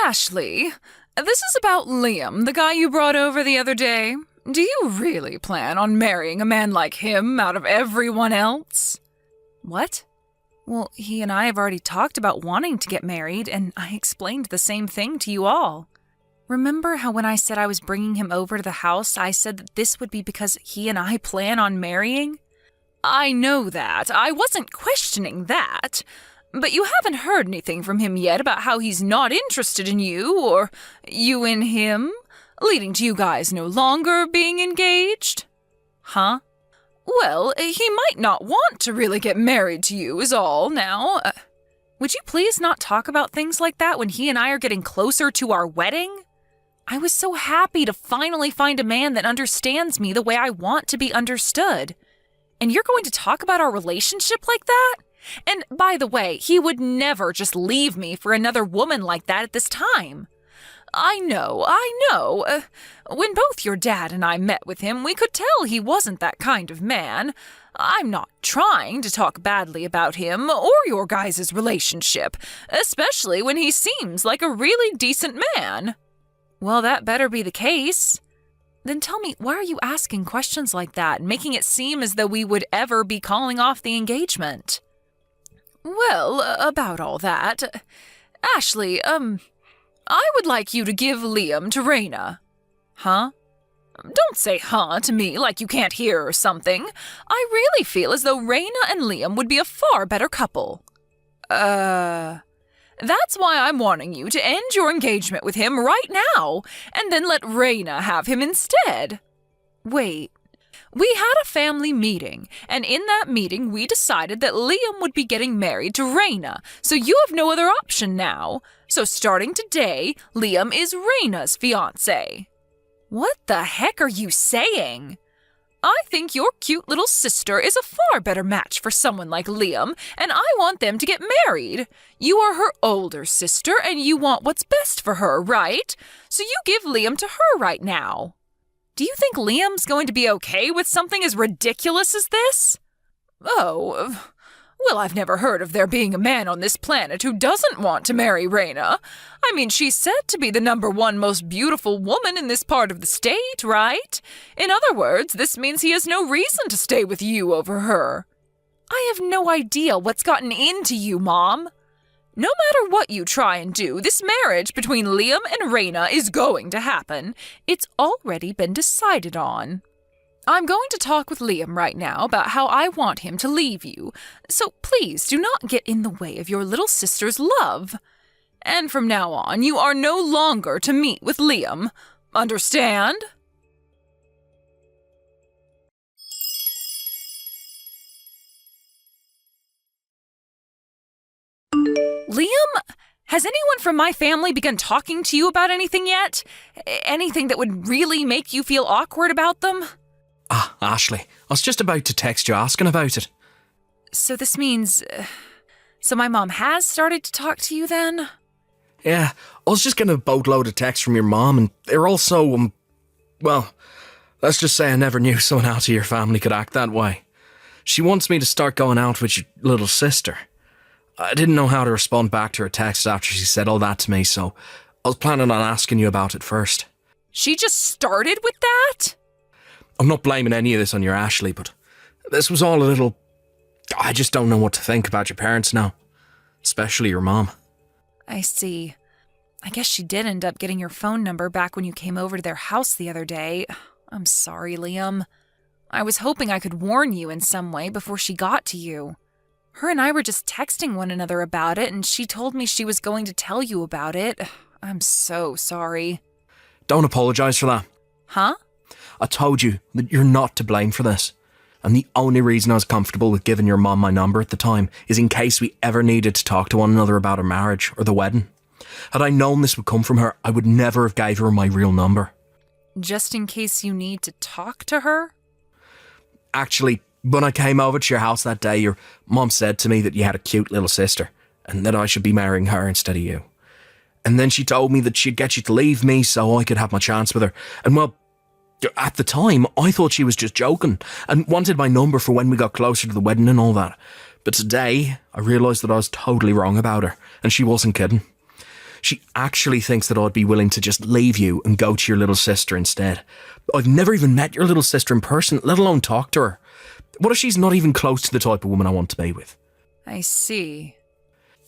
Ashley, this is about Liam, the guy you brought over the other day. Do you really plan on marrying a man like him out of everyone else? What? Well, he and I have already talked about wanting to get married, and I explained the same thing to you all. Remember how when I said I was bringing him over to the house, I said that this would be because he and I plan on marrying? I know that. I wasn't questioning that. But you haven't heard anything from him yet about how he's not interested in you, or you in him, leading to you guys no longer being engaged? Huh? Well, he might not want to really get married to you is all now. Would you please not talk about things like that when he and I are getting closer to our wedding? I was so happy to finally find a man that understands me the way I want to be understood. And you're going to talk about our relationship like that? And by the way, he would never just leave me for another woman like that at this time. I know. When both your dad and I met with him, we could tell he wasn't that kind of man. I'm not trying to talk badly about him or your guys' relationship, especially when he seems like a really decent man. Well, that better be the case. Then tell me, why are you asking questions like that, making it seem as though we would ever be calling off the engagement? Well, about all that, Ashley, I would like you to give Liam to Raina. Huh? Don't say huh to me like you can't hear or something. I really feel as though Raina and Liam would be a far better couple. That's why I'm wanting you to end your engagement with him right now, and then let Raina have him instead. Wait. We had a family meeting, and in that meeting we decided that Liam would be getting married to Raina, so you have no other option now. So starting today, Liam is Raina's fiance. What the heck are you saying? I think your cute little sister is a far better match for someone like Liam, and I want them to get married. You are her older sister, and you want what's best for her, right? So you give Liam to her right now. Do you think Liam's going to be okay with something as ridiculous as this? Oh, well, I've never heard of there being a man on this planet who doesn't want to marry Raina. I mean, she's said to be the #1 most beautiful woman in this part of the state, right? In other words, this means he has no reason to stay with you over her. I have no idea what's gotten into you, Mom. No matter what you try and do, this marriage between Liam and Raina is going to happen. It's already been decided on. I'm going to talk with Liam right now about how I want him to leave you, so please do not get in the way of your little sister's love. And from now on, you are no longer to meet with Liam. Understand? Liam, has anyone from my family begun talking to you about anything yet? Anything that would really make you feel awkward about them? Ashley, I was just about to text you asking about it. So this means... so my mom has started to talk to you then? Yeah, I was just getting a boatload of texts from your mom, and they're all so, well, let's just say I never knew someone out of your family could act that way. She wants me to start going out with your little sister. I didn't know how to respond back to her text after she said all that to me, so I was planning on asking you about it first. She just started with that? I'm not blaming any of this on your Ashley, but this was all a little... I just don't know what to think about your parents now. Especially your mom. I see. I guess she did end up getting your phone number back when you came over to their house the other day. I'm sorry, Liam. I was hoping I could warn you in some way before she got to you. Her and I were just texting one another about it, and she told me she was going to tell you about it. I'm so sorry. Don't apologise for that. Huh? I told you that you're not to blame for this. And the only reason I was comfortable with giving your mom my number at the time is in case we ever needed to talk to one another about our marriage or the wedding. Had I known this would come from her, I would never have gave her my real number. Just in case you need to talk to her? Actually, when I came over to your house that day, your mom said to me that you had a cute little sister and that I should be marrying her instead of you. And then she told me that she'd get you to leave me so I could have my chance with her. And well, at the time, I thought she was just joking and wanted my number for when we got closer to the wedding and all that. But today, I realised that I was totally wrong about her and she wasn't kidding. She actually thinks that I'd be willing to just leave you and go to your little sister instead. I've never even met your little sister in person, let alone talk to her. What if she's not even close to the type of woman I want to be with? I see.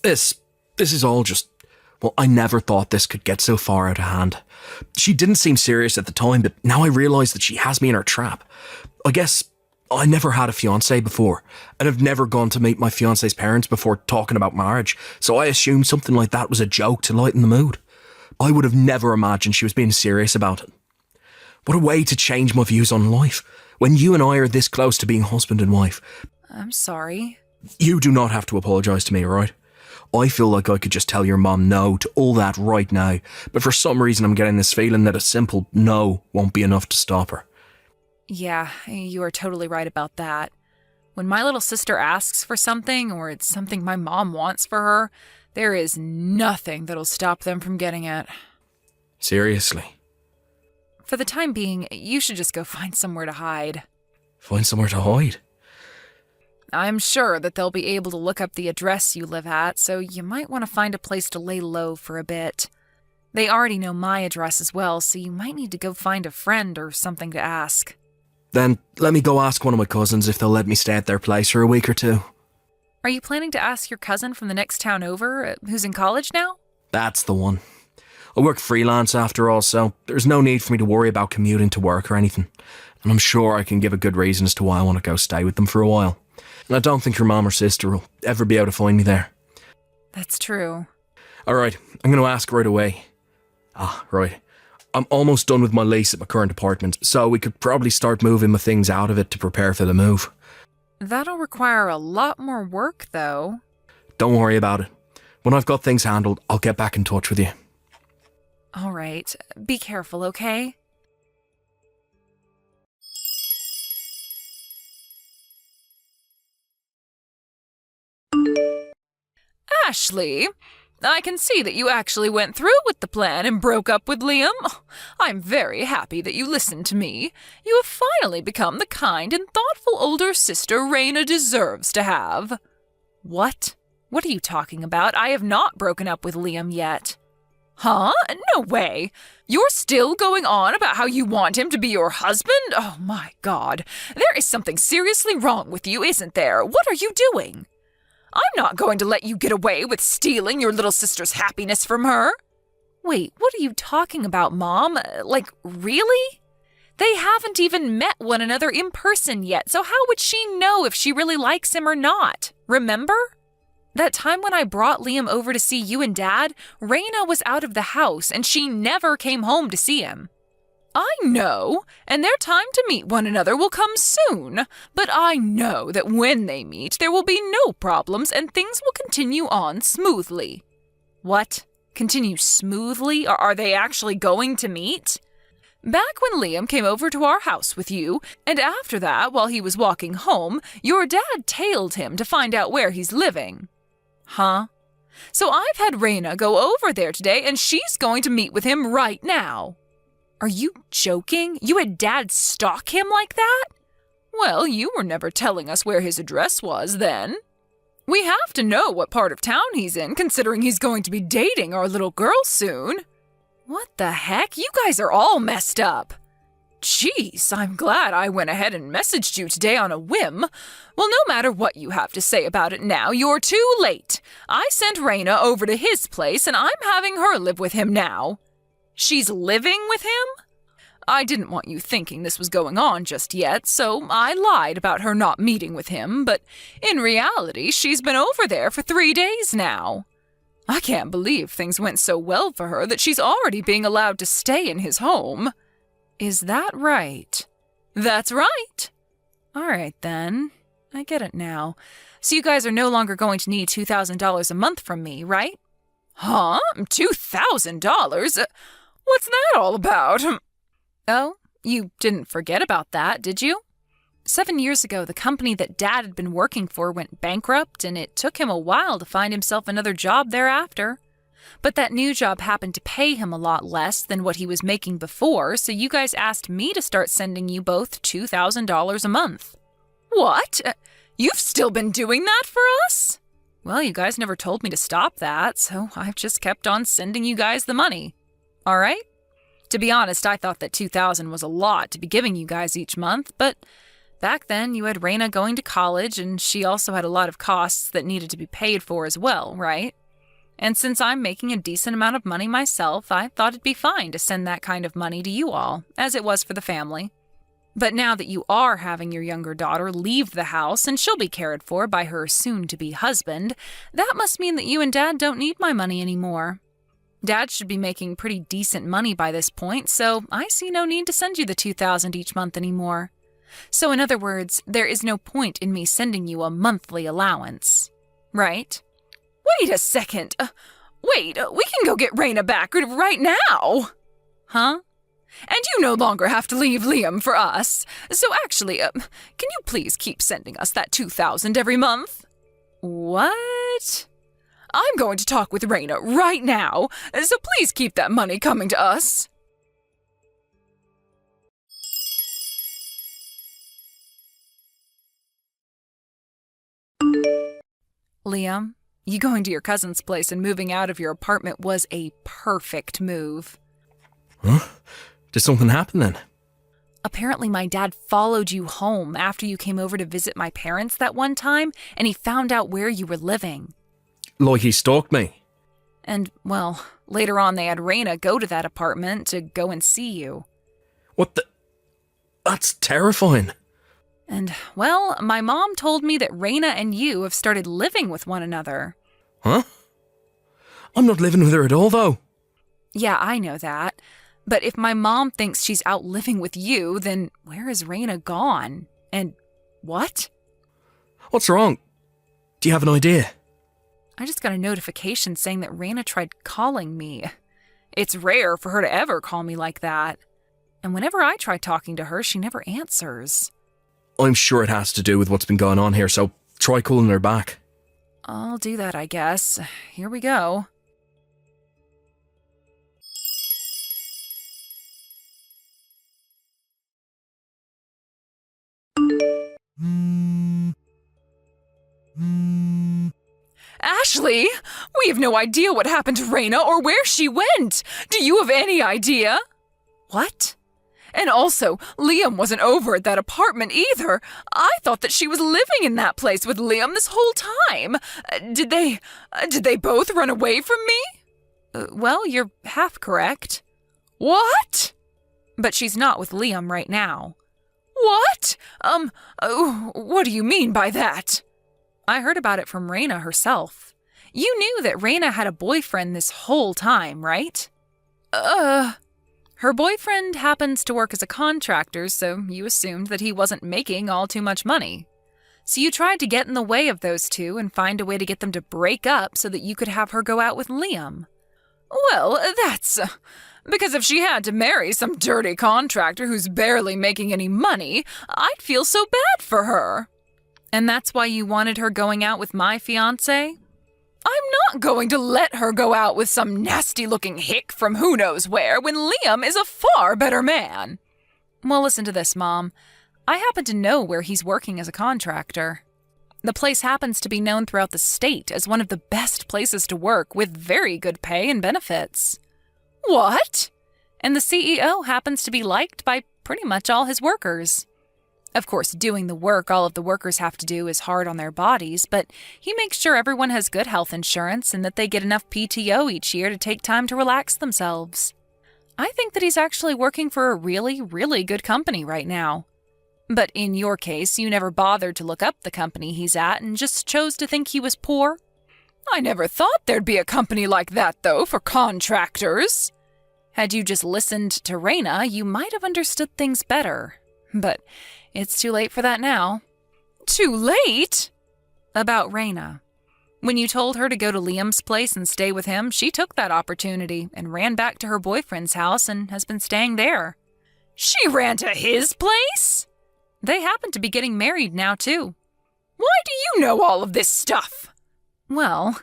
This is all just... Well, I never thought this could get so far out of hand. She didn't seem serious at the time, but now I realise that she has me in her trap. I guess I never had a fiance before, and have never gone to meet my fiance's parents before talking about marriage, so I assumed something like that was a joke to lighten the mood. I would have never imagined she was being serious about it. What a way to change my views on life, when you and I are this close to being husband and wife. I'm sorry. You do not have to apologise to me, alright? I feel like I could just tell your mom no to all that right now, but for some reason I'm getting this feeling that a simple no won't be enough to stop her. Yeah, you are totally right about that. When my little sister asks for something, or it's something my mom wants for her, there is nothing that'll stop them from getting it. Seriously? For the time being, you should just go find somewhere to hide. Find somewhere to hide? I'm sure that they'll be able to look up the address you live at, so you might want to find a place to lay low for a bit. They already know my address as well, so you might need to go find a friend or something to ask. Then let me go ask one of my cousins if they'll let me stay at their place for a week or two. Are you planning to ask your cousin from the next town over, who's in college now? That's the one. I work freelance after all, so there's no need for me to worry about commuting to work or anything. And I'm sure I can give a good reason as to why I want to go stay with them for a while. And I don't think your mom or sister will ever be able to find me there. That's true. Alright, I'm going to ask right away. Right. I'm almost done with my lease at my current apartment, so we could probably start moving my things out of it to prepare for the move. That'll require a lot more work, though. Don't worry about it. When I've got things handled, I'll get back in touch with you. All right. Be careful, okay? Ashley, I can see that you actually went through with the plan and broke up with Liam. I'm very happy that you listened to me. You have finally become the kind and thoughtful older sister Raina deserves to have. What? What are you talking about? I have not broken up with Liam yet. Huh? No way. You're still going on about how you want him to be your husband? Oh my God. There is something seriously wrong with you, isn't there? What are you doing? I'm not going to let you get away with stealing your little sister's happiness from her. Wait, what are you talking about, Mom? Like, really? They haven't even met one another in person yet, so how would she know if she really likes him or not? Remember? That time when I brought Liam over to see you and Dad, Raina was out of the house and she never came home to see him. I know, and their time to meet one another will come soon, but I know that when they meet, there will be no problems and things will continue on smoothly. What? Continue smoothly? Or are they actually going to meet? Back when Liam came over to our house with you, and after that, while he was walking home, your dad tailed him to find out where he's living. Huh? So I've had Raina go over there today, and she's going to meet with him right now. Are you joking? You had Dad stalk him like that? Well, you were never telling us where his address was then. We have to know what part of town he's in, considering he's going to be dating our little girl soon. What the heck? You guys are all messed up. Jeez, I'm glad I went ahead and messaged you today on a whim. Well, no matter what you have to say about it now, you're too late. I sent Raina over to his place, and I'm having her live with him now. She's living with him? I didn't want you thinking this was going on just yet, so I lied about her not meeting with him, but in reality, she's been over there for 3 days now. I can't believe things went so well for her that she's already being allowed to stay in his home. Is that right? That's right. All right, then. I get it now. So you guys are no longer going to need $2,000 a month from me, right? Huh? $2,000? What's that all about? Oh, you didn't forget about that, did you? 7 years ago, the company that Dad had been working for went bankrupt, and it took him a while to find himself another job thereafter. But that new job happened to pay him a lot less than what he was making before, so you guys asked me to start sending you both $2,000 a month. What? You've still been doing that for us? Well, you guys never told me to stop that, so I've just kept on sending you guys the money. All right? To be honest, I thought that $2,000 was a lot to be giving you guys each month, but back then you had Raina going to college, and she also had a lot of costs that needed to be paid for as well, right? And since I'm making a decent amount of money myself, I thought it'd be fine to send that kind of money to you all, as it was for the family. But now that you are having your younger daughter leave the house and she'll be cared for by her soon-to-be husband, that must mean that you and Dad don't need my money anymore. Dad should be making pretty decent money by this point, so I see no need to send you the $2,000 each month anymore. So in other words, there is no point in me sending you a monthly allowance. Right? Wait a second. We can go get Raina back right now. Huh? And you no longer have to leave Liam for us. So actually, can you please keep sending us that $2,000 every month? What? I'm going to talk with Raina right now, so please keep that money coming to us. Liam, you going to your cousin's place and moving out of your apartment was a perfect move. Huh? Did something happen then? Apparently my dad followed you home after you came over to visit my parents that one time, and he found out where you were living. Like he stalked me? And, well, later on they had Raina go to that apartment to go and see you. What the? That's terrifying. And, well, my mom told me that Raina and you have started living with one another. Huh? I'm not living with her at all, though. Yeah, I know that. But if my mom thinks she's out living with you, then where is Raina gone? And what? What's wrong? Do you have an idea? I just got a notification saying that Raina tried calling me. It's rare for her to ever call me like that. And whenever I try talking to her, she never answers. I'm sure it has to do with what's been going on here, so try calling her back. I'll do that, I guess. Here we go. Ashley, we have no idea what happened to Raina or where she went. Do you have any idea? What? And also, Liam wasn't over at that apartment either. I thought that she was living in that place with Liam this whole time. Did they both run away from me? Well, you're half correct. What? But she's not with Liam right now. What? What do you mean by that? I heard about it from Raina herself. You knew that Raina had a boyfriend this whole time, right? Her boyfriend happens to work as a contractor, so you assumed that he wasn't making all too much money. So you tried to get in the way of those two and find a way to get them to break up so that you could have her go out with Liam. Well, that's... because if she had to marry some dirty contractor who's barely making any money, I'd feel so bad for her. And that's why you wanted her going out with my fiance? I'm not going to let her go out with some nasty-looking hick from who knows where when Liam is a far better man. Well, listen to this, Mom. I happen to know where he's working as a contractor. The place happens to be known throughout the state as one of the best places to work with very good pay and benefits. What? And the CEO happens to be liked by pretty much all his workers. Of course, doing the work all of the workers have to do is hard on their bodies, but he makes sure everyone has good health insurance and that they get enough PTO each year to take time to relax themselves. I think that he's actually working for a really, really good company right now. But in your case, you never bothered to look up the company he's at and just chose to think he was poor. I never thought there'd be a company like that, though, for contractors. Had you just listened to Raina, you might have understood things better. But it's too late for that now. Too late? About Raina. When you told her to go to Liam's place and stay with him, she took that opportunity and ran back to her boyfriend's house and has been staying there. She ran to his place? They happen to be getting married now, too. Why do you know all of this stuff? Well,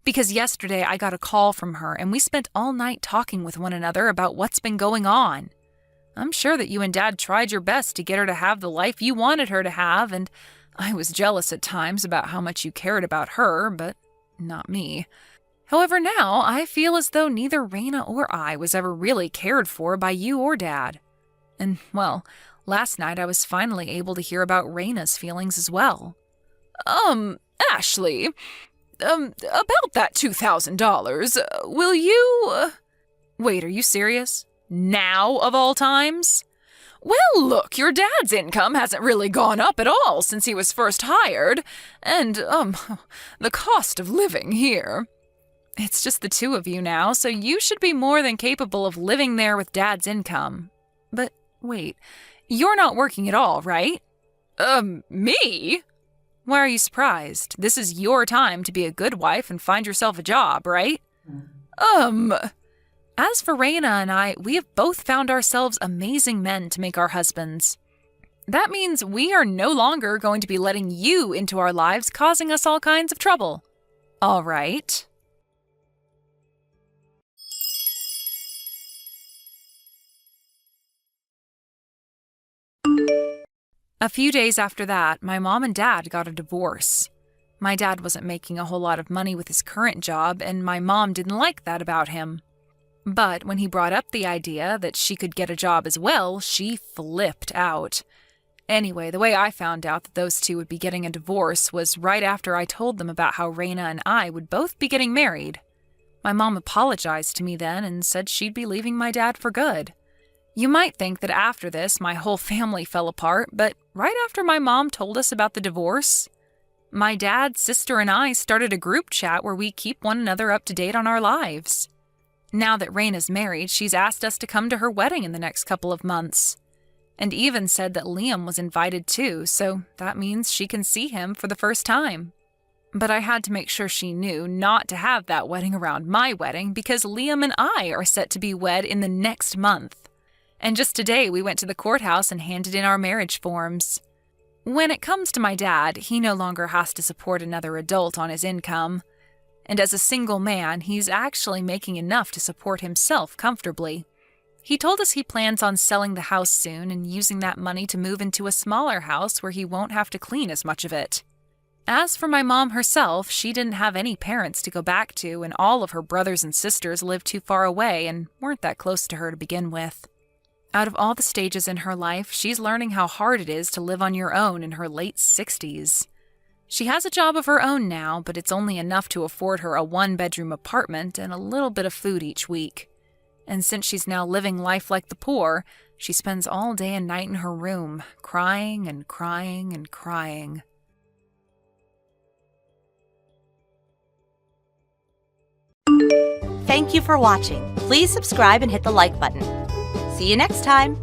because yesterday I got a call from her and we spent all night talking with one another about what's been going on. I'm sure that you and Dad tried your best to get her to have the life you wanted her to have, and I was jealous at times about how much you cared about her, but not me. However, now I feel as though neither Raina or I was ever really cared for by you or Dad. And, well, last night I was finally able to hear about Raina's feelings as well. Ashley, about that $2,000, will you, Wait, are you serious? Now of all times? Well, look, your dad's income hasn't really gone up at all since he was first hired, and, the cost of living here. It's just the two of you now, so you should be more than capable of living there with Dad's income. But wait, you're not working at all, right? Me? Why are you surprised? This is your time to be a good wife and find yourself a job, right? As for Raina and I, we have both found ourselves amazing men to make our husbands. That means we are no longer going to be letting you into our lives, causing us all kinds of trouble. All right. A few days after that, my mom and dad got a divorce. My dad wasn't making a whole lot of money with his current job, and my mom didn't like that about him. But when he brought up the idea that she could get a job as well, she flipped out. Anyway, the way I found out that those two would be getting a divorce was right after I told them about how Raina and I would both be getting married. My mom apologized to me then and said she'd be leaving my dad for good. You might think that after this, my whole family fell apart, but right after my mom told us about the divorce, my dad, sister, and I started a group chat where we keep one another up to date on our lives. Now that Raina's married, she's asked us to come to her wedding in the next couple of months. And even said that Liam was invited too, so that means she can see him for the first time. But I had to make sure she knew not to have that wedding around my wedding because Liam and I are set to be wed in the next month. And just today we went to the courthouse and handed in our marriage forms. When it comes to my dad, he no longer has to support another adult on his income. And as a single man, he's actually making enough to support himself comfortably. He told us he plans on selling the house soon and using that money to move into a smaller house where he won't have to clean as much of it. As for my mom herself, she didn't have any parents to go back to, and all of her brothers and sisters lived too far away and weren't that close to her to begin with. Out of all the stages in her life, she's learning how hard it is to live on your own in her late 60s. She has a job of her own now, but it's only enough to afford her a one-bedroom apartment and a little bit of food each week. And since she's now living life like the poor, she spends all day and night in her room, crying and crying and crying. Thank you for watching. Please subscribe and hit the like button. See you next time!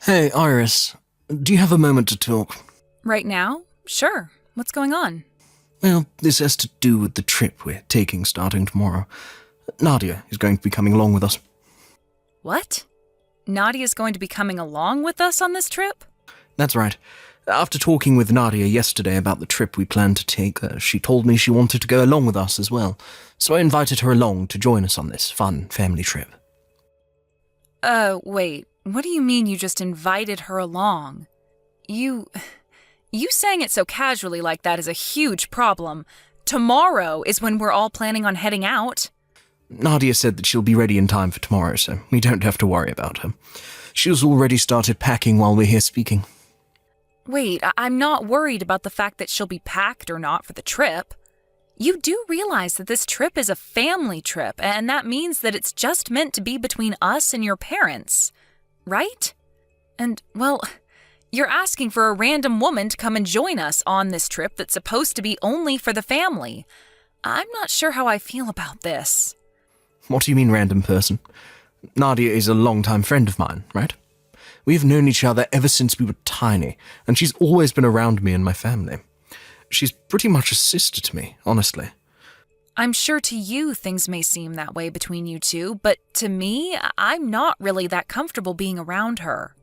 Hey, Iris, do you have a moment to talk? Right now? Sure. What's going on? Well, this has to do with the trip we're taking starting tomorrow. Nadia is going to be coming along with us. What? Nadia's going to be coming along with us on this trip? That's right. After talking with Nadia yesterday about the trip we planned to take, she told me she wanted to go along with us as well. So I invited her along to join us on this fun family trip. Wait. What do you mean you just invited her along? You saying it so casually like that is a huge problem. Tomorrow is when we're all planning on heading out. Nadia said that she'll be ready in time for tomorrow, so we don't have to worry about her. She's already started packing while we're here speaking. Wait, I'm not worried about the fact that she'll be packed or not for the trip. You do realize that this trip is a family trip, and that means that it's just meant to be between us and your parents, right? And, well, you're asking for a random woman to come and join us on this trip that's supposed to be only for the family. I'm not sure how I feel about this. What do you mean, random person? Nadia is a long-time friend of mine, right? We've known each other ever since we were tiny, and she's always been around me and my family. She's pretty much a sister to me, honestly. I'm sure to you things may seem that way between you two, but to me, I'm not really that comfortable being around her.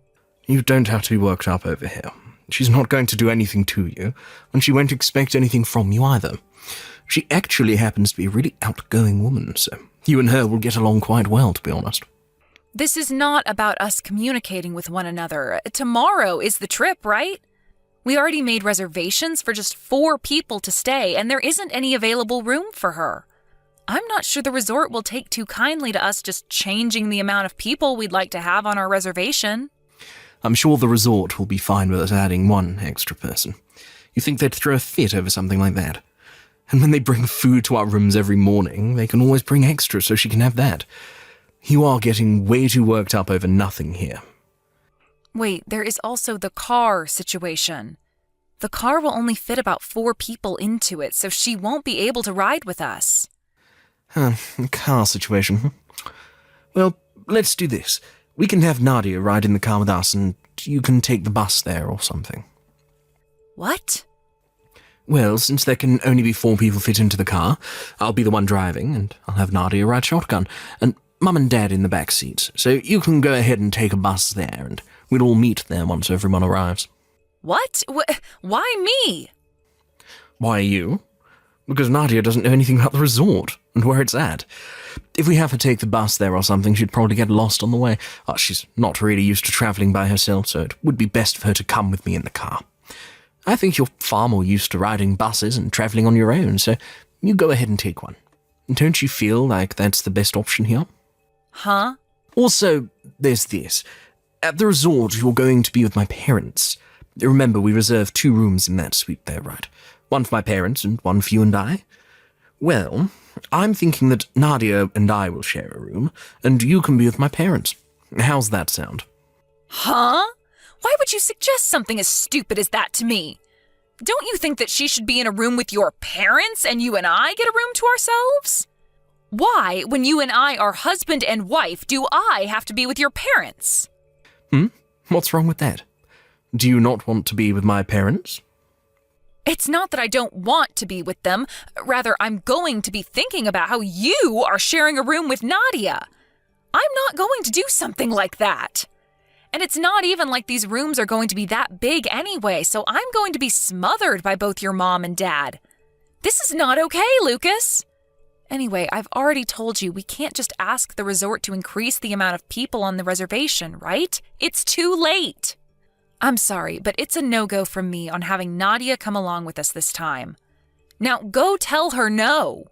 You don't have to be worked up over here. She's not going to do anything to you, and she won't expect anything from you either. She actually happens to be a really outgoing woman, so you and her will get along quite well, to be honest. This is not about us communicating with one another. Tomorrow is the trip, right? We already made reservations for just 4 people to stay, and there isn't any available room for her. I'm not sure the resort will take too kindly to us just changing the amount of people we'd like to have on our reservation. I'm sure the resort will be fine with us adding 1 extra person. You think they'd throw a fit over something like that? And when they bring food to our rooms every morning, they can always bring extra so she can have that. You are getting way too worked up over nothing here. Wait, there is also the car situation. The car will only fit about 4 people into it, so she won't be able to ride with us. Car situation. Well, let's do this. We can have Nadia ride in the car with us, and you can take the bus there or something. What? Well, since there can only be 4 people fit into the car, I'll be the one driving, and I'll have Nadia ride shotgun, and Mum and Dad in the back seats. So you can go ahead and take a bus there, and we'll all meet there once everyone arrives. What? Why me? Why you? Because Nadia doesn't know anything about the resort and where it's at. If we have her take the bus there or something, she'd probably get lost on the way. She's not really used to travelling by herself, so it would be best for her to come with me in the car. I think you're far more used to riding buses and travelling on your own, so you go ahead and take one. Don't you feel like that's the best option here? Huh? Also, there's this. At the resort, you're going to be with my parents. Remember, we reserved 2 rooms in that suite there, right? One for my parents and one for you and I. Well, I'm thinking that Nadia and I will share a room, and you can be with my parents. How's that sound? Huh? Why would you suggest something as stupid as that to me? Don't you think that she should be in a room with your parents and you and I get a room to ourselves? Why, when you and I are husband and wife, do I have to be with your parents? What's wrong with that? Do you not want to be with my parents? It's not that I don't want to be with them. Rather, I'm going to be thinking about how you are sharing a room with Nadia. I'm not going to do something like that. And it's not even like these rooms are going to be that big anyway, so I'm going to be smothered by both your mom and dad. This is not okay, Lucas. Anyway, I've already told you we can't just ask the resort to increase the amount of people on the reservation, right? It's too late. I'm sorry, but it's a no-go from me on having Nadia come along with us this time. Now go tell her no.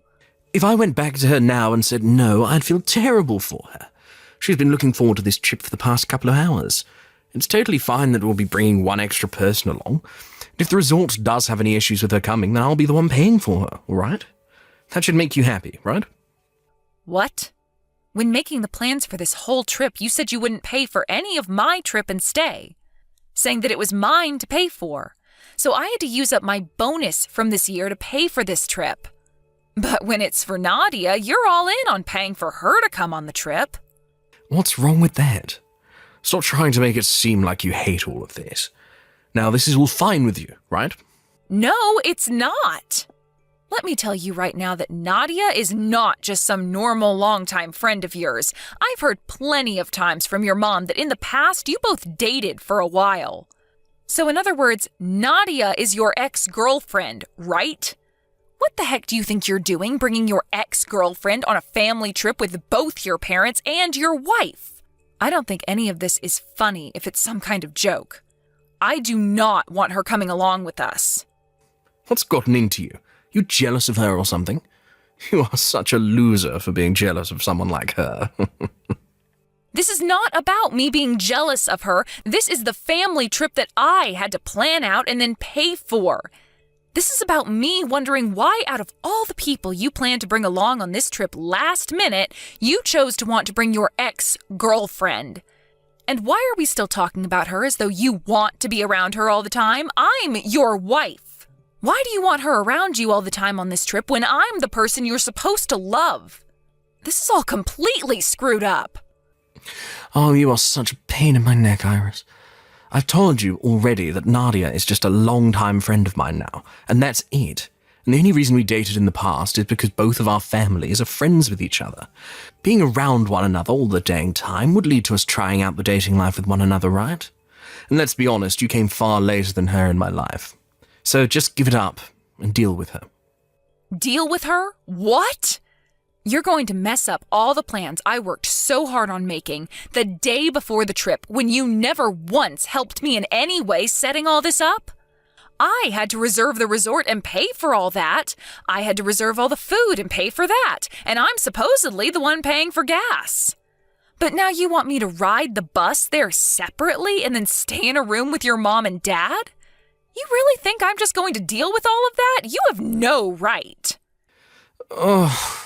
If I went back to her now and said no, I'd feel terrible for her. She's been looking forward to this trip for the past couple of hours. It's totally fine that we'll be bringing 1 extra person along. If the resort does have any issues with her coming, then I'll be the one paying for her, all right? That should make you happy, right? What? When making the plans for this whole trip, you said you wouldn't pay for any of my trip and stay, saying that it was mine to pay for. So I had to use up my bonus from this year to pay for this trip. But when it's for Nadia, you're all in on paying for her to come on the trip. What's wrong with that? Stop trying to make it seem like you hate all of this. Now, this is all fine with you, right? No, it's not. Let me tell you right now that Nadia is not just some normal longtime friend of yours. I've heard plenty of times from your mom that in the past you both dated for a while. So in other words, Nadia is your ex-girlfriend, right? What the heck do you think you're doing, bringing your ex-girlfriend on a family trip with both your parents and your wife? I don't think any of this is funny if it's some kind of joke. I do not want her coming along with us. What's gotten into you? You jealous of her or something? You are such a loser for being jealous of someone like her. This is not about me being jealous of her. This is the family trip that I had to plan out and then pay for. This is about me wondering why out of all the people you planned to bring along on this trip last minute, you chose to want to bring your ex-girlfriend. And why are we still talking about her as though you want to be around her all the time? I'm your wife. Why do you want her around you all the time on this trip when I'm the person you're supposed to love? This is all completely screwed up. Oh, you are such a pain in my neck, Iris. I've told you already that Nadia is just a long-time friend of mine now, and that's it. And the only reason we dated in the past is because both of our families are friends with each other. Being around one another all the dang time would lead to us trying out the dating life with one another, right? And let's be honest, you came far later than her in my life. So just give it up and deal with her. Deal with her? What? You're going to mess up all the plans I worked so hard on making the day before the trip when you never once helped me in any way setting all this up. I had to reserve the resort and pay for all that. I had to reserve all the food and pay for that. And I'm supposedly the one paying for gas. But now you want me to ride the bus there separately and then stay in a room with your mom and dad? You really think I'm just going to deal with all of that? You have no right. Oh,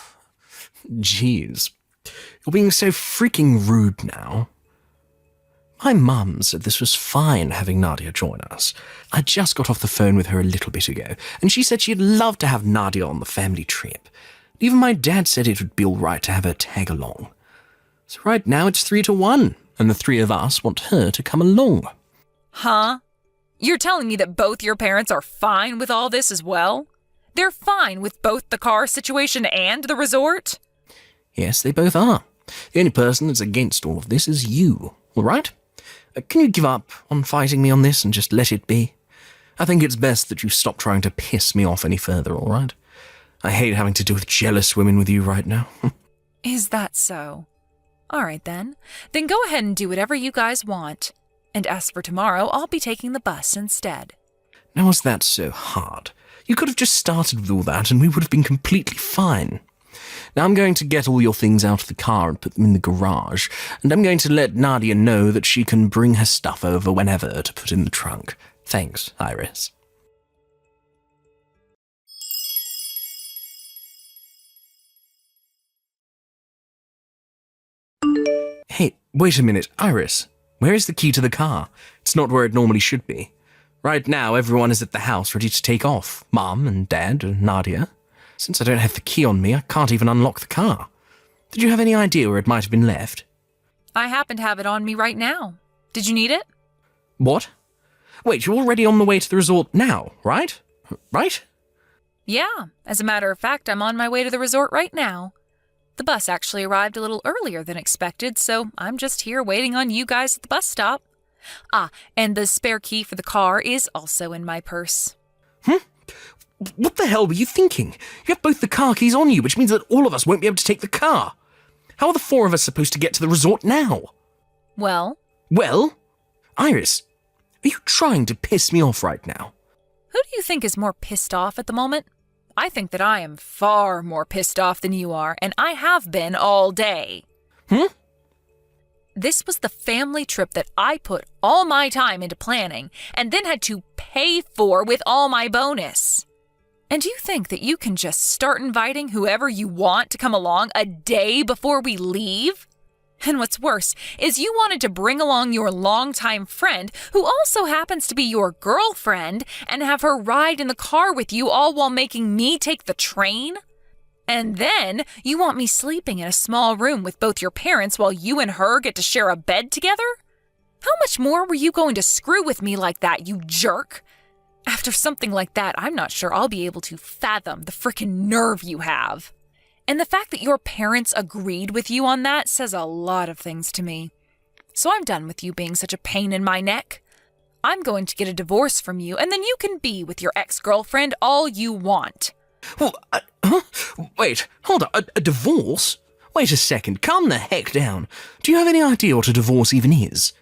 jeez. You're being so freaking rude now. My mum said this was fine having Nadia join us. I just got off the phone with her a little bit ago, and she said she'd love to have Nadia on the family trip. Even my dad said it would be all right to have her tag along. So right now it's 3-1, and the three of us want her to come along. Huh? You're telling me that both your parents are fine with all this as well? They're fine with both the car situation and the resort? Yes, they both are. The only person that's against all of this is you, all right? Can you give up on fighting me on this and just let it be? I think it's best that you stop trying to piss me off any further, all right? I hate having to deal with jealous women with you right now. Is that so? All right, then. Then go ahead and do whatever you guys want. And as for tomorrow, I'll be taking the bus instead. Now, was that so hard? You could have just started with all that and we would have been completely fine. Now I'm going to get all your things out of the car and put them in the garage, and I'm going to let Nadia know that she can bring her stuff over whenever to put in the trunk. Thanks, Iris. Hey, wait a minute, Iris. Where is the key to the car? It's not where it normally should be. Right now, everyone is at the house ready to take off. Mom and Dad and Nadia. Since I don't have the key on me, I can't even unlock the car. Did you have any idea where it might have been left? I happen to have it on me right now. Did you need it? What? Wait, you're already on the way to the resort now, right? Right? Yeah, as a matter of fact, I'm on my way to the resort right now. The bus actually arrived a little earlier than expected, so I'm just here waiting on you guys at the bus stop. Ah, and the spare key for the car is also in my purse. What the hell were you thinking? You have both the car keys on you, which means that all of us won't be able to take the car. How are the four of us supposed to get to the resort now? Well? Iris, are you trying to piss me off right now? Who do you think is more pissed off at the moment? I think that I am far more pissed off than you are, and I have been all day. This was the family trip that I put all my time into planning and then had to pay for with all my bonus. And you think that you can just start inviting whoever you want to come along a day before we leave? And what's worse is you wanted to bring along your longtime friend, who also happens to be your girlfriend, and have her ride in the car with you all while making me take the train? And then you want me sleeping in a small room with both your parents while you and her get to share a bed together? How much more were you going to screw with me like that, you jerk? After something like that, I'm not sure I'll be able to fathom the frickin' nerve you have. And the fact that your parents agreed with you on that says a lot of things to me. So I'm done with you being such a pain in my neck. I'm going to get a divorce from you, and then you can be with your ex-girlfriend all you want. Well, wait, hold on, a divorce? Wait a second, calm the heck down. Do you have any idea what a divorce even is?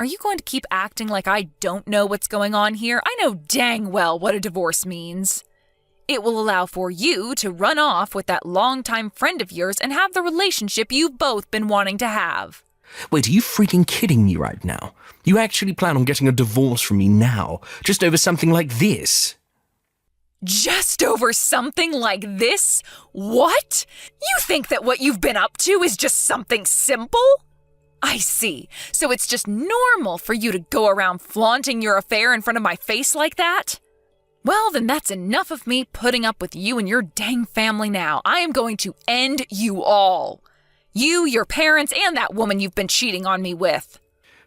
Are you going to keep acting like I don't know what's going on here? I know dang well what a divorce means. It will allow for you to run off with that longtime friend of yours and have the relationship you've both been wanting to have. Wait, are you freaking kidding me right now? You actually plan on getting a divorce from me now, just over something like this? Just over something like this? What? You think that what you've been up to is just something simple? I see. So it's just normal for you to go around flaunting your affair in front of my face like that? Well, then that's enough of me putting up with you and your dang family now. I am going to end you all. You, your parents, and that woman you've been cheating on me with.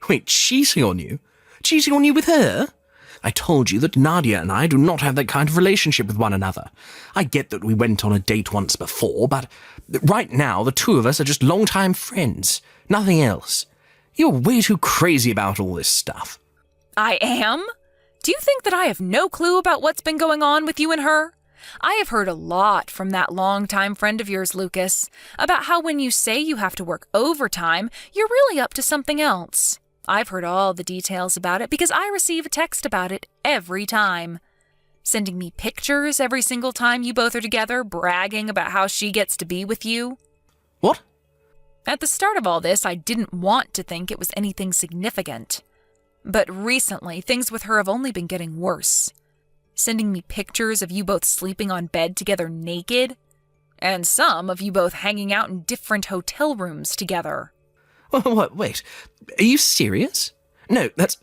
Wait, cheating on you? Cheating on you with her? I told you that Nadia and I do not have that kind of relationship with one another. I get that we went on a date once before, but right now the two of us are just longtime friends. Nothing else. You're way too crazy about all this stuff. I am? Do you think that I have no clue about what's been going on with you and her? I have heard a lot from that longtime friend of yours, Lucas, about how when you say you have to work overtime, you're really up to something else. I've heard all the details about it because I receive a text about it every time. Sending me pictures every single time you both are together, bragging about how she gets to be with you. What? At the start of all this, I didn't want to think it was anything significant. But recently, things with her have only been getting worse. Sending me pictures of you both sleeping on bed together naked, and some of you both hanging out in different hotel rooms together. What? Wait. Are you serious? No, that's...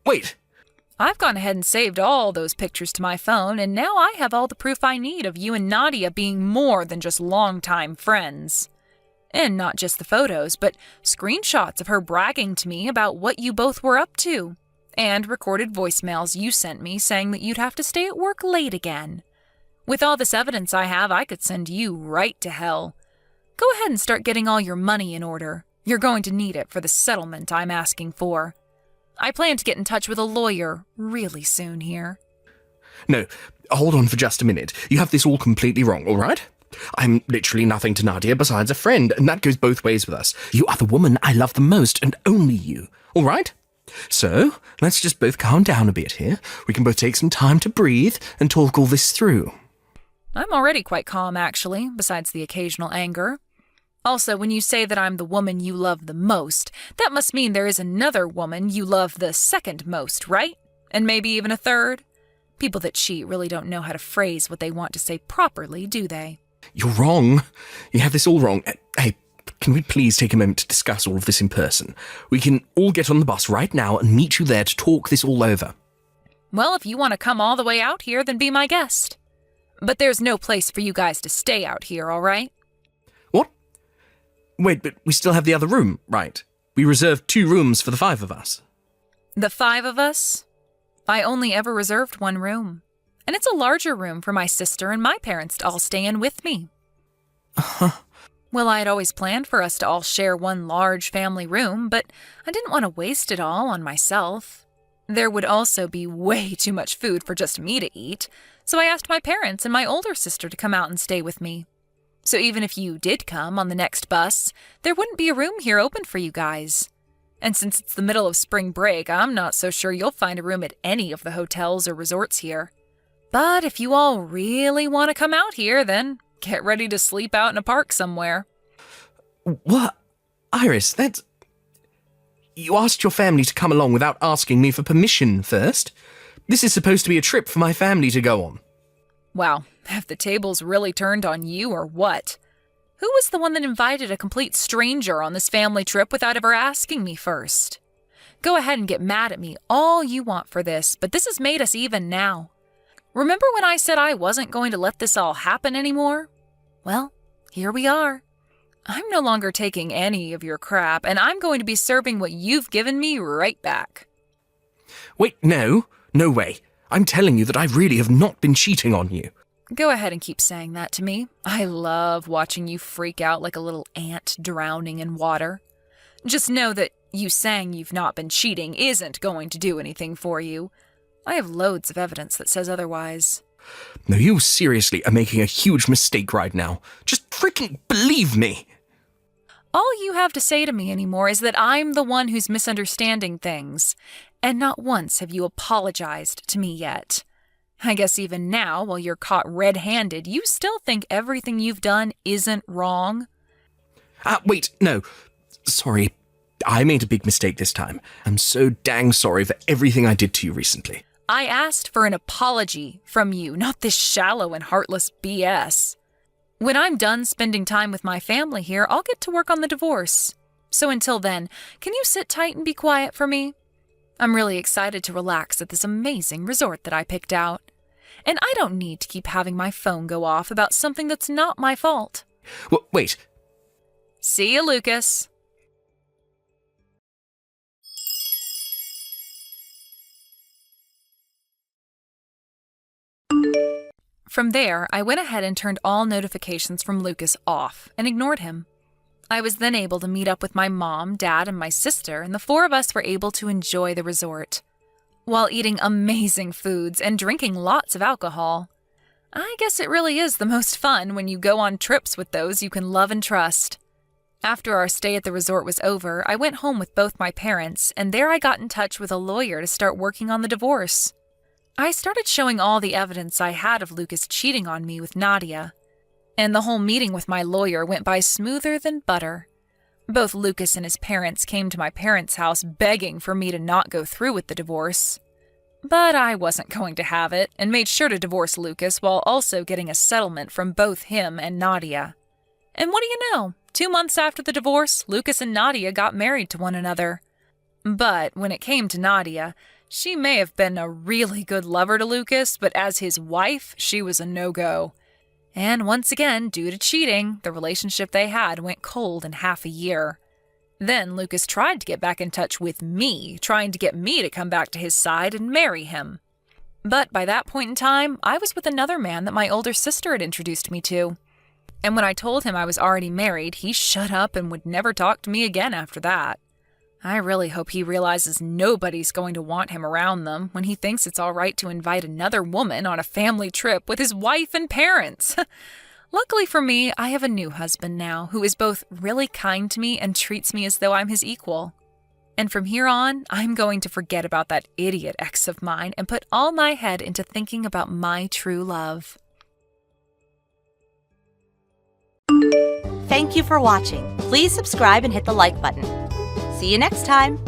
Wait. I've gone ahead and saved all those pictures to my phone, and now I have all the proof I need of you and Nadia being more than just longtime friends. And not just the photos, but screenshots of her bragging to me about what you both were up to, and recorded voicemails you sent me saying that you'd have to stay at work late again. With all this evidence I have, I could send you right to hell. Go ahead and start getting all your money in order. You're going to need it for the settlement I'm asking for. I plan to get in touch with a lawyer really soon here. No, hold on for just a minute. You have this all completely wrong, all right? I'm literally nothing to Nadia besides a friend, and that goes both ways with us. You are the woman I love the most, and only you, all right? So, let's just both calm down a bit here. We can both take some time to breathe and talk all this through. I'm already quite calm, actually, besides the occasional anger. Also, when you say that I'm the woman you love the most, that must mean there is another woman you love the second most, right? And maybe even a third? People that cheat really don't know how to phrase what they want to say properly, do they? You're wrong. You have this all wrong. Hey, can we please take a moment to discuss all of this in person? We can all get on the bus right now and meet you there to talk this all over. Well, if you want to come all the way out here, then be my guest. But there's no place for you guys to stay out here, all right? What? Wait, but we still have the other room, right? We reserved 2 rooms for the 5 of us. The 5 of us? I only ever reserved 1 room. And it's a larger room for my sister and my parents to all stay in with me. Well, I had always planned for us to all share one large family room, but I didn't want to waste it all on myself. There would also be way too much food for just me to eat, so I asked my parents and my older sister to come out and stay with me. So even if you did come on the next bus, there wouldn't be a room here open for you guys. And since it's the middle of spring break, I'm not so sure you'll find a room at any of the hotels or resorts here. But if you all really want to come out here, then get ready to sleep out in a park somewhere. What? Iris, that's... You asked your family to come along without asking me for permission first? This is supposed to be a trip for my family to go on. Wow, have the tables really turned on you or what? Who was the one that invited a complete stranger on this family trip without ever asking me first? Go ahead and get mad at me all you want for this, but this has made us even now. Remember when I said I wasn't going to let this all happen anymore? Well, here we are. I'm no longer taking any of your crap, and I'm going to be serving what you've given me right back. Wait, no way. I'm telling you that I really have not been cheating on you. Go ahead and keep saying that to me. I love watching you freak out like a little ant drowning in water. Just know that you saying you've not been cheating isn't going to do anything for you. I have loads of evidence that says otherwise. No, you seriously are making a huge mistake right now. Just freaking believe me. All you have to say to me anymore is that I'm the one who's misunderstanding things, and not once have you apologized to me yet. I guess even now, while you're caught red-handed, you still think everything you've done isn't wrong? Wait, no. Sorry, I made a big mistake this time. I'm so dang sorry for everything I did to you recently. I asked for an apology from you, not this shallow and heartless BS. When I'm done spending time with my family here, I'll get to work on the divorce. So until then, can you sit tight and be quiet for me? I'm really excited to relax at this amazing resort that I picked out. And I don't need to keep having my phone go off about something that's not my fault. Wait. See you, Lucas. From there, I went ahead and turned all notifications from Lucas off and ignored him. I was then able to meet up with my mom, dad, and my sister, and the 4 of us were able to enjoy the resort, while eating amazing foods and drinking lots of alcohol. I guess it really is the most fun when you go on trips with those you can love and trust. After our stay at the resort was over, I went home with both my parents, and there I got in touch with a lawyer to start working on the divorce. I started showing all the evidence I had of Lucas cheating on me with Nadia, and the whole meeting with my lawyer went by smoother than butter. Both Lucas and his parents came to my parents' house begging for me to not go through with the divorce. But I wasn't going to have it, and made sure to divorce Lucas while also getting a settlement from both him and Nadia. And what do you know? 2 months after the divorce, Lucas and Nadia got married to one another. But when it came to Nadia, she may have been a really good lover to Lucas, but as his wife, she was a no-go. And once again, due to cheating, the relationship they had went cold in half a year. Then Lucas tried to get back in touch with me, trying to get me to come back to his side and marry him. But by that point in time, I was with another man that my older sister had introduced me to. And when I told him I was already married, he shut up and would never talk to me again after that. I really hope he realizes nobody's going to want him around them when he thinks it's all right to invite another woman on a family trip with his wife and parents. Luckily for me, I have a new husband now who is both really kind to me and treats me as though I'm his equal. And from here on, I'm going to forget about that idiot ex of mine and put all my head into thinking about my true love. Thank you for watching. Please subscribe and hit the like button. See you next time.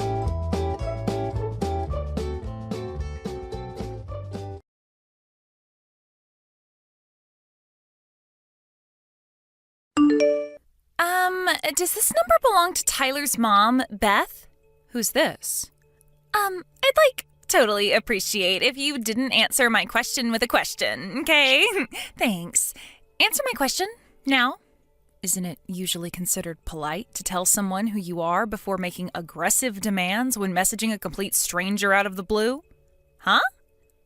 Does this number belong to Tyler's mom, Beth? Who's this? I'd totally appreciate if you didn't answer my question with a question, okay? Thanks. Answer my question, now. Isn't it usually considered polite to tell someone who you are before making aggressive demands when messaging a complete stranger out of the blue? Huh?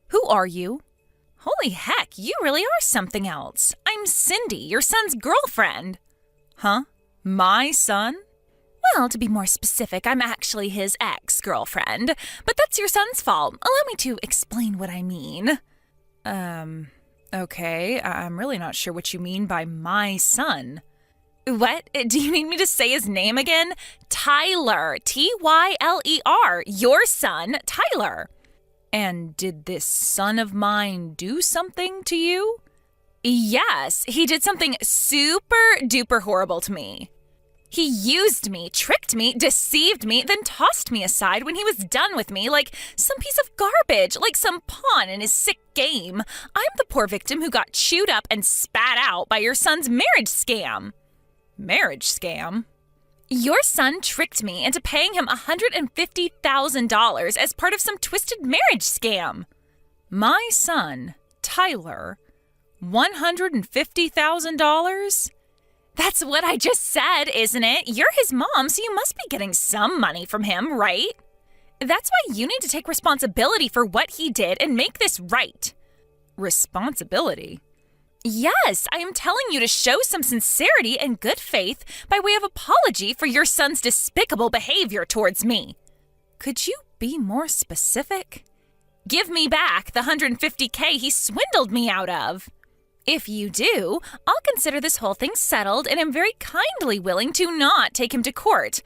Who are you? Holy heck, you really are something else. I'm Cindy, your son's girlfriend. Huh? My son? Well, to be more specific, I'm actually his ex-girlfriend. But that's your son's fault. Allow me to explain what I mean. Okay, I'm really not sure what you mean by my son. What? Do you need me to say his name again? Tyler. Tyler. Your son, Tyler. And did this son of mine do something to you? Yes, he did something super duper horrible to me. He used me, tricked me, deceived me, then tossed me aside when he was done with me like some piece of garbage, like some pawn in his sick game. I'm the poor victim who got chewed up and spat out by your son's marriage scam. Marriage scam? Your son tricked me into paying him $150,000 as part of some twisted marriage scam. My son, Tyler, $150,000? That's what I just said, isn't it? You're his mom, so you must be getting some money from him, right? That's why you need to take responsibility for what he did and make this right. Responsibility? Yes, I am telling you to show some sincerity and good faith by way of apology for your son's despicable behavior towards me. Could you be more specific? Give me back the $150K he swindled me out of. If you do, I'll consider this whole thing settled and am very kindly willing to not take him to court.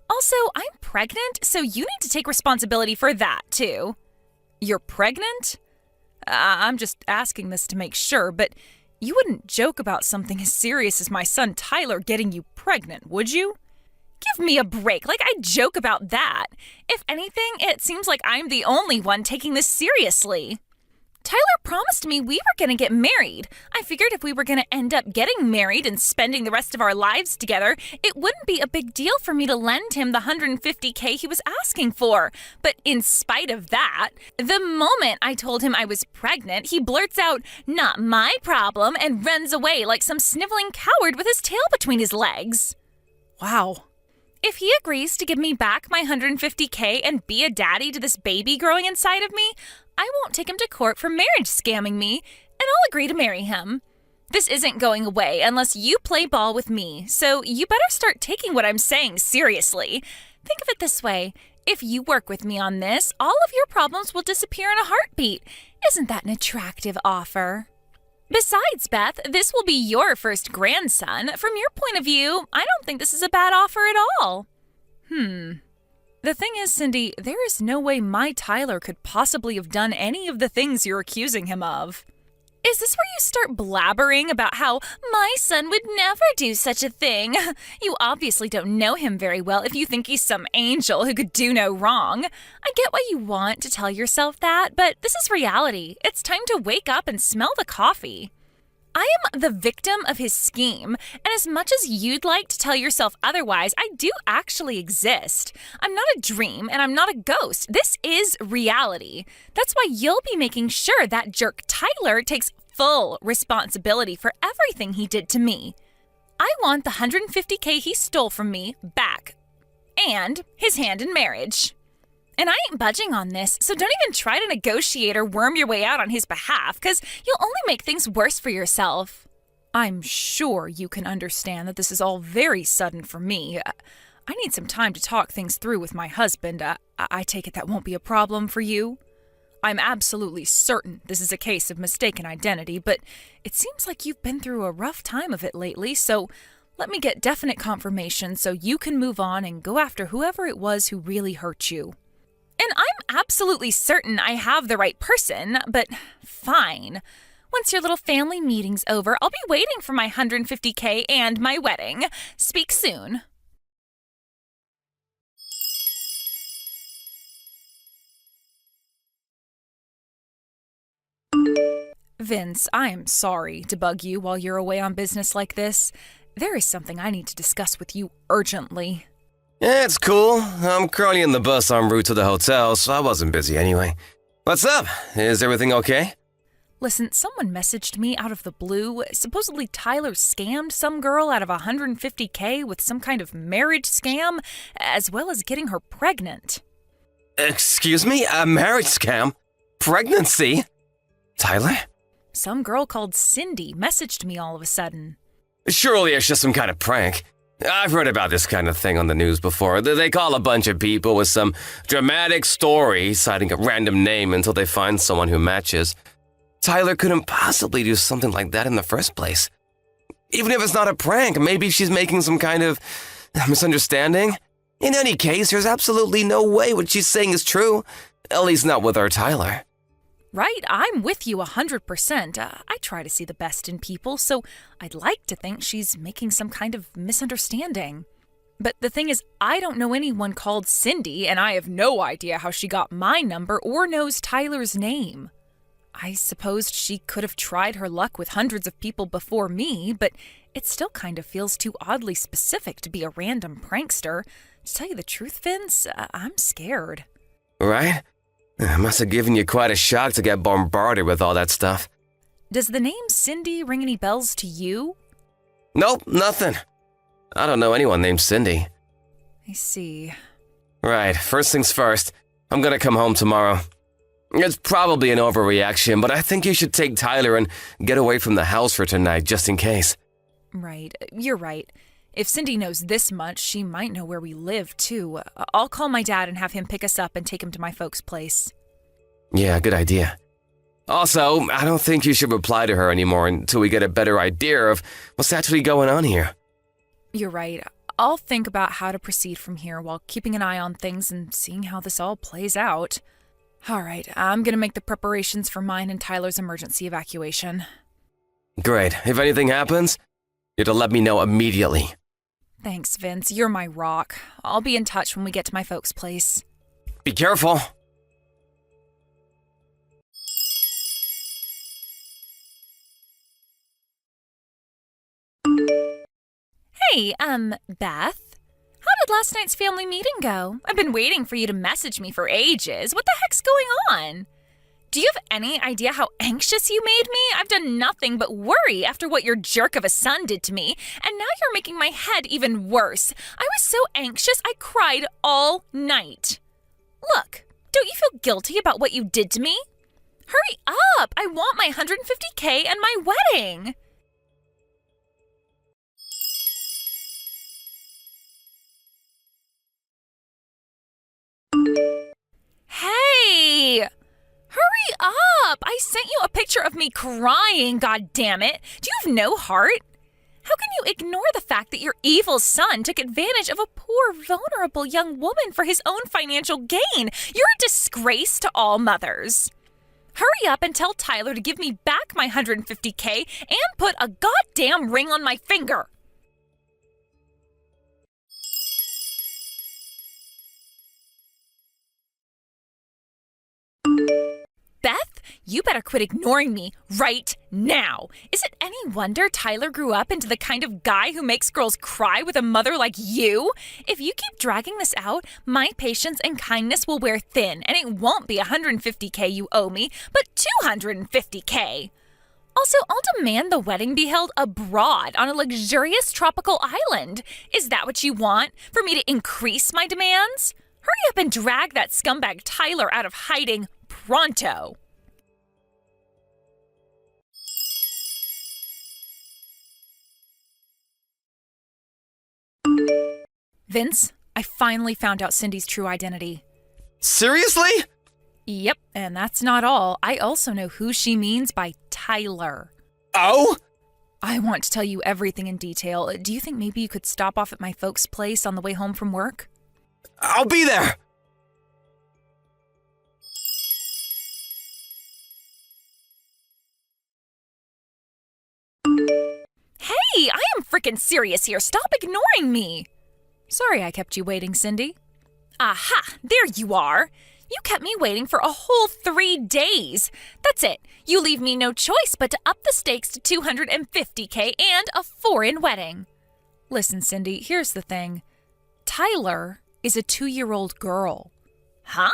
Also, I'm pregnant, so you need to take responsibility for that, too. You're pregnant? I'm just asking this to make sure, but you wouldn't joke about something as serious as my son Tyler getting you pregnant, would you? Give me a break, like I joke about that. If anything, it seems like I'm the only one taking this seriously. Tyler promised me we were going to get married. I figured if we were going to end up getting married and spending the rest of our lives together, it wouldn't be a big deal for me to lend him the $150K he was asking for. But in spite of that, the moment I told him I was pregnant, he blurts out, "Not my problem," and runs away like some sniveling coward with his tail between his legs. Wow. If he agrees to give me back my $150K and be a daddy to this baby growing inside of me, I won't take him to court for marriage scamming me, and I'll agree to marry him. This isn't going away unless you play ball with me, so you better start taking what I'm saying seriously. Think of it this way. If you work with me on this, all of your problems will disappear in a heartbeat. Isn't that an attractive offer? Besides, Beth, this will be your first grandson. From your point of view, I don't think this is a bad offer at all. The thing is, Cindy, there is no way my Tyler could possibly have done any of the things you're accusing him of. Is this where you start blabbering about how my son would never do such a thing? You obviously don't know him very well if you think he's some angel who could do no wrong. I get why you want to tell yourself that, but this is reality. It's time to wake up and smell the coffee. I am the victim of his scheme, and as much as you'd like to tell yourself otherwise, I do actually exist. I'm not a dream, and I'm not a ghost. This is reality. That's why you'll be making sure that jerk Tyler takes full responsibility for everything he did to me. I want the $150K he stole from me back, and his hand in marriage. And I ain't budging on this, so don't even try to negotiate or worm your way out on his behalf, because you'll only make things worse for yourself. I'm sure you can understand that this is all very sudden for me. I need some time to talk things through with my husband. I take it that won't be a problem for you? I'm absolutely certain this is a case of mistaken identity, but it seems like you've been through a rough time of it lately, so let me get definite confirmation so you can move on and go after whoever it was who really hurt you. And I'm absolutely certain I have the right person, but fine. Once your little family meeting's over, I'll be waiting for my $150K and my wedding. Speak soon. Vince, I am sorry to bug you while you're away on business like this. There is something I need to discuss with you urgently. Yeah, it's cool. I'm currently in the bus en route to the hotel, so I wasn't busy anyway. What's up? Is everything okay? Listen, someone messaged me out of the blue. Supposedly Tyler scammed some girl out of $150K with some kind of marriage scam, as well as getting her pregnant. Excuse me? A marriage scam? Pregnancy? Tyler? Some girl called Cindy messaged me all of a sudden. Surely it's just some kind of prank. I've heard about this kind of thing on the news before. They call a bunch of people with some dramatic story citing a random name until they find someone who matches. Tyler couldn't possibly do something like that in the first place. Even if it's not a prank, maybe she's making some kind of misunderstanding. In any case, there's absolutely no way what she's saying is true. At least not with our Tyler. Right, I'm with you 100%. I try to see the best in people, so I'd like to think she's making some kind of misunderstanding. But the thing is, I don't know anyone called Cindy, and I have no idea how she got my number or knows Tyler's name. I supposed she could have tried her luck with hundreds of people before me, but it still kind of feels too oddly specific to be a random prankster. To tell you the truth, Vince, I'm scared. Right? It must have given you quite a shock to get bombarded with all that stuff. Does the name Cindy ring any bells to you? Nope, nothing. I don't know anyone named Cindy. I see. Right, first things first. I'm gonna come home tomorrow. It's probably an overreaction, but I think you should take Tyler and get away from the house for tonight, just in case. Right, you're right. If Cindy knows this much, she might know where we live, too. I'll call my dad and have him pick us up and take him to my folks' place. Yeah, good idea. Also, I don't think you should reply to her anymore until we get a better idea of what's actually going on here. You're right. I'll think about how to proceed from here while keeping an eye on things and seeing how this all plays out. All right, I'm gonna make the preparations for mine and Tyler's emergency evacuation. Great. If anything happens, you have to let me know immediately. Thanks, Vince. You're my rock. I'll be in touch when we get to my folks' place. Be careful. Hey, Beth? How did last night's family meeting go? I've been waiting for you to message me for ages. What the heck's going on? Do you have any idea how anxious you made me? I've done nothing but worry after what your jerk of a son did to me, and now you're making my head even worse. I was so anxious I cried all night. Look, don't you feel guilty about what you did to me? Hurry up! I want my $150K and my wedding! Hey! Hurry up! I sent you a picture of me crying, god damn it! Do you have no heart? How can you ignore the fact that your evil son took advantage of a poor, vulnerable young woman for his own financial gain? You're a disgrace to all mothers. Hurry up and tell Tyler to give me back my $150K and put a goddamn ring on my finger. Beth, you better quit ignoring me right now. Is it any wonder Tyler grew up into the kind of guy who makes girls cry with a mother like you? If you keep dragging this out, my patience and kindness will wear thin, and it won't be $150K you owe me, but $250K. Also, I'll demand the wedding be held abroad on a luxurious tropical island. Is that what you want? For me to increase my demands? Hurry up and drag that scumbag Tyler out of hiding pronto. Vince, I finally found out Cindy's true identity. Seriously? Yep, and that's not all. I also know who she means by Tyler. Oh? I want to tell you everything in detail. Do you think maybe you could stop off at my folks' place on the way home from work? I'll be there. Hey, I am freaking serious here. Stop ignoring me. Sorry I kept you waiting, Cindy. Aha, there you are. You kept me waiting for a whole 3 days. That's it. You leave me no choice but to up the stakes to $250K and a foreign wedding. Listen, Cindy, here's the thing. Tyler is a 2-year-old girl. Huh?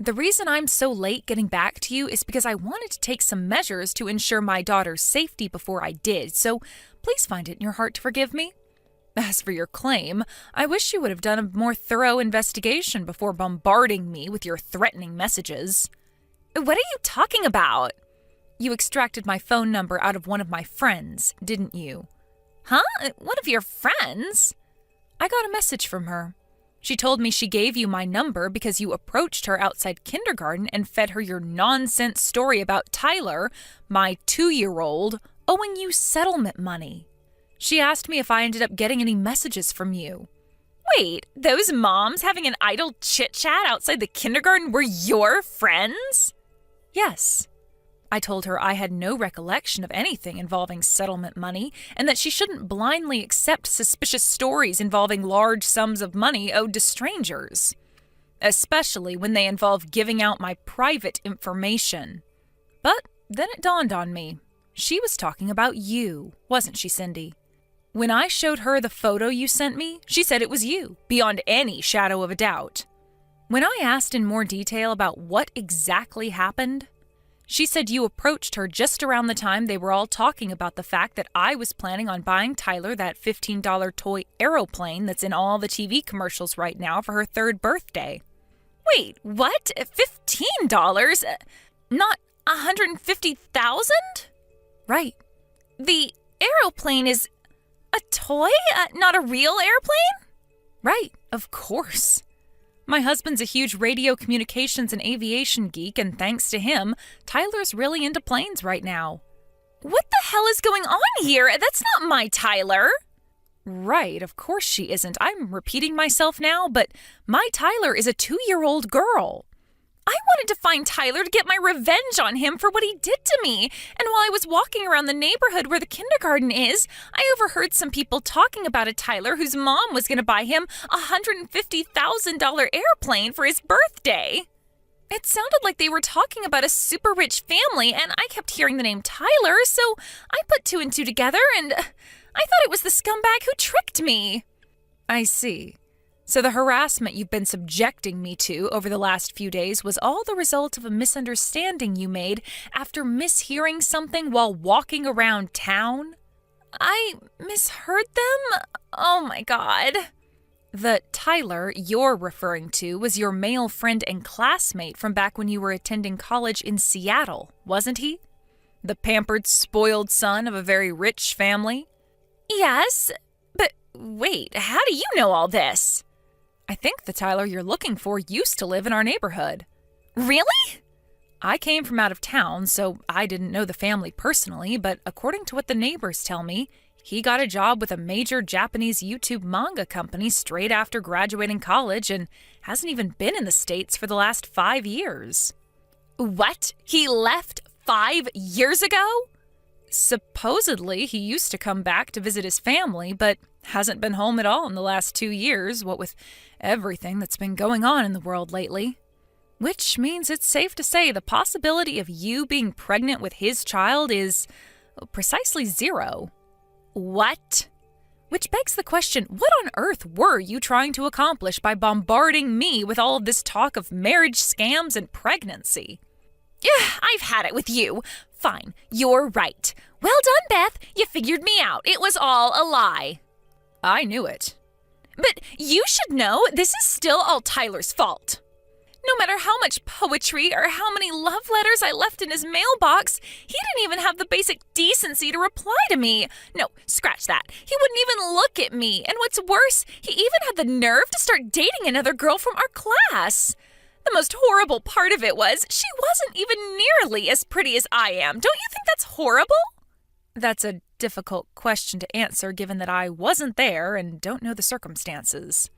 The reason I'm so late getting back to you is because I wanted to take some measures to ensure my daughter's safety before I did, so please find it in your heart to forgive me. As for your claim, I wish you would have done a more thorough investigation before bombarding me with your threatening messages. What are you talking about? You extracted my phone number out of one of my friends, didn't you? Huh? One of your friends? I got a message from her. She told me she gave you my number because you approached her outside kindergarten and fed her your nonsense story about Tyler, my 2-year-old, owing you settlement money. She asked me if I ended up getting any messages from you. Wait, those moms having an idle chit-chat outside the kindergarten were your friends? Yes. I told her I had no recollection of anything involving settlement money and that she shouldn't blindly accept suspicious stories involving large sums of money owed to strangers, especially when they involve giving out my private information. But then it dawned on me. She was talking about you, wasn't she, Cindy? When I showed her the photo you sent me, she said it was you, beyond any shadow of a doubt. When I asked in more detail about what exactly happened, she said you approached her just around the time they were all talking about the fact that I was planning on buying Tyler that $15 toy aeroplane that's in all the TV commercials right now for her 3rd birthday. Wait, what? $15? Not $150,000? Right. The aeroplane is a toy? Not a real airplane? Right, of course. My husband's a huge radio communications and aviation geek, and thanks to him, Tyler's really into planes right now. What the hell is going on here? That's not my Tyler. Right, of course she isn't. I'm repeating myself now, but my Tyler is a 2-year-old girl. I wanted to find Tyler to get my revenge on him for what he did to me. And while I was walking around the neighborhood where the kindergarten is, I overheard some people talking about a Tyler whose mom was going to buy him a $150,000 airplane for his birthday. It sounded like they were talking about a super rich family, and I kept hearing the name Tyler, so I put 2 and 2 together, and I thought it was the scumbag who tricked me. I see. So the harassment you've been subjecting me to over the last few days was all the result of a misunderstanding you made after mishearing something while walking around town? I misheard them? Oh my God. The Tyler you're referring to was your male friend and classmate from back when you were attending college in Seattle, wasn't he? The pampered, spoiled son of a very rich family? Yes, but wait, how do you know all this? I think the Tyler you're looking for used to live in our neighborhood. Really? I came from out of town, so I didn't know the family personally, but according to what the neighbors tell me, he got a job with a major Japanese YouTube manga company straight after graduating college and hasn't even been in the States for the last 5 years. What? He left 5 years ago? Supposedly, he used to come back to visit his family, but hasn't been home at all in the last 2 years, what with everything that's been going on in the world lately. Which means it's safe to say the possibility of you being pregnant with his child is precisely 0. What? Which begs the question, what on earth were you trying to accomplish by bombarding me with all of this talk of marriage scams and pregnancy? I've had it with you. Fine, you're right. Well done, Beth. You figured me out. It was all a lie. I knew it. But you should know this is still all Tyler's fault. No matter how much poetry or how many love letters I left in his mailbox, he didn't even have the basic decency to reply to me. No, scratch that. He wouldn't even look at me. And what's worse, he even had the nerve to start dating another girl from our class. The most horrible part of it was she wasn't even nearly as pretty as I am. Don't you think that's horrible? That's a difficult question to answer given that I wasn't there and don't know the circumstances.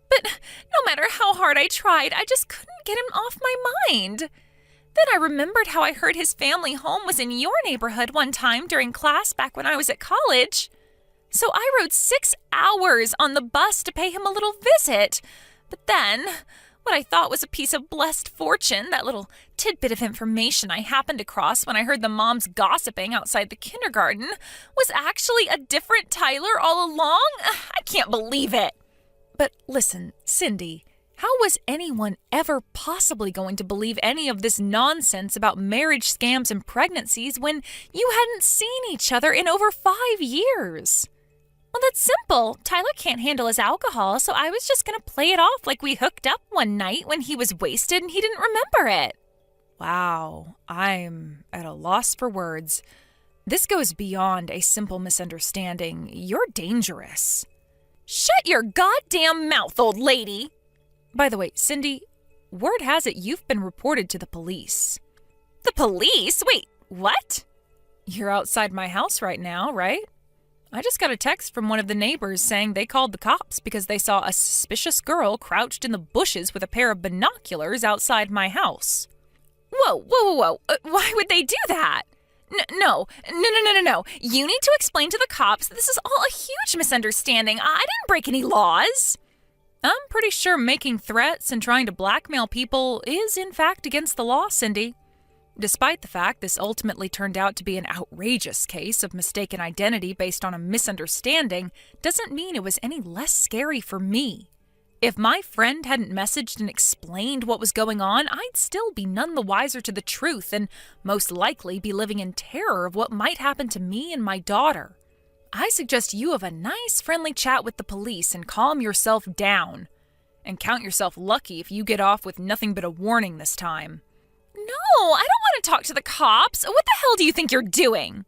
But no matter how hard I tried, I just couldn't get him off my mind. Then I remembered how I heard his family home was in your neighborhood one time during class back when I was at college. So I rode 6 hours on the bus to pay him a little visit. But then, what I thought was a piece of blessed fortune, that little tidbit of information I happened across when I heard the moms gossiping outside the kindergarten, was actually a different Tyler all along. I can't believe it. But listen, Cindy, how was anyone ever possibly going to believe any of this nonsense about marriage scams and pregnancies when you hadn't seen each other in over 5 years? Well, that's simple. Tyler can't handle his alcohol, so I was just going to play it off like we hooked up one night when he was wasted and he didn't remember it. Wow, I'm at a loss for words. This goes beyond a simple misunderstanding. You're dangerous. Shut your goddamn mouth, old lady! By the way, Cindy, word has it you've been reported to the police. The police? Wait, what? You're outside my house right now, right? I just got a text from one of the neighbors saying they called the cops because they saw a suspicious girl crouched in the bushes with a pair of binoculars outside my house. Whoa. Why would they do that? No. You need to explain to the cops that this is all a huge misunderstanding. I didn't break any laws. I'm pretty sure making threats and trying to blackmail people is, in fact, against the law, Cindy. Despite the fact this ultimately turned out to be an outrageous case of mistaken identity based on a misunderstanding, doesn't mean it was any less scary for me. If my friend hadn't messaged and explained what was going on, I'd still be none the wiser to the truth and most likely be living in terror of what might happen to me and my daughter. I suggest you have a nice friendly chat with the police and calm yourself down. And count yourself lucky if you get off with nothing but a warning this time. No, I don't want to talk to the cops. What the hell do you think you're doing?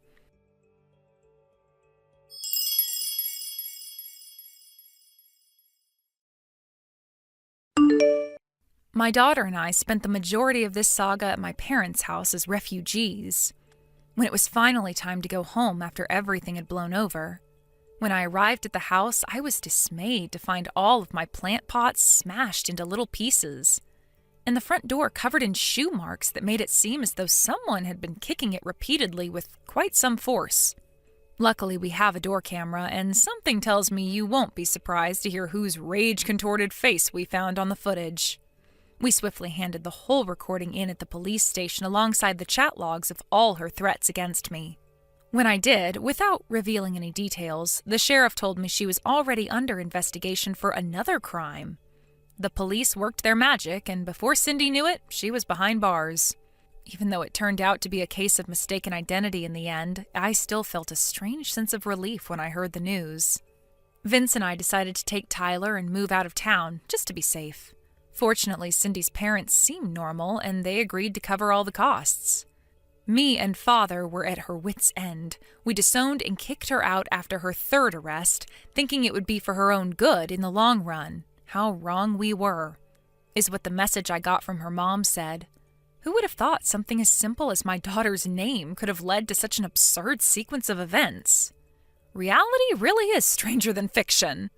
My daughter and I spent the majority of this saga at my parents' house as refugees. When it was finally time to go home after everything had blown over, when I arrived at the house, I was dismayed to find all of my plant pots smashed into little pieces, and the front door covered in shoe marks that made it seem as though someone had been kicking it repeatedly with quite some force. Luckily, we have a door camera, and something tells me you won't be surprised to hear whose rage-contorted face we found on the footage. We swiftly handed the whole recording in at the police station alongside the chat logs of all her threats against me. When I did, without revealing any details, the sheriff told me she was already under investigation for another crime. The police worked their magic, and before Cindy knew it, she was behind bars. Even though it turned out to be a case of mistaken identity in the end, I still felt a strange sense of relief when I heard the news. Vince and I decided to take Tyler and move out of town, just to be safe. Fortunately, Cindy's parents seemed normal, and they agreed to cover all the costs. Me and Father were at her wits' end. We disowned and kicked her out after her third arrest, thinking it would be for her own good in the long run. How wrong we were, is what the message I got from her mom said. Who would have thought something as simple as my daughter's name could have led to such an absurd sequence of events? Reality really is stranger than fiction.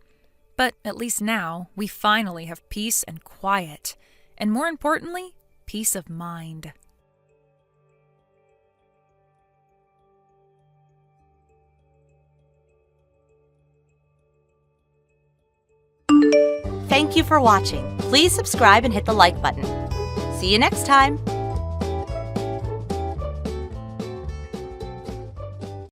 But at least now, we finally have peace and quiet, and more importantly, peace of mind. Thank you for watching. Please subscribe and hit the like button. See you next time.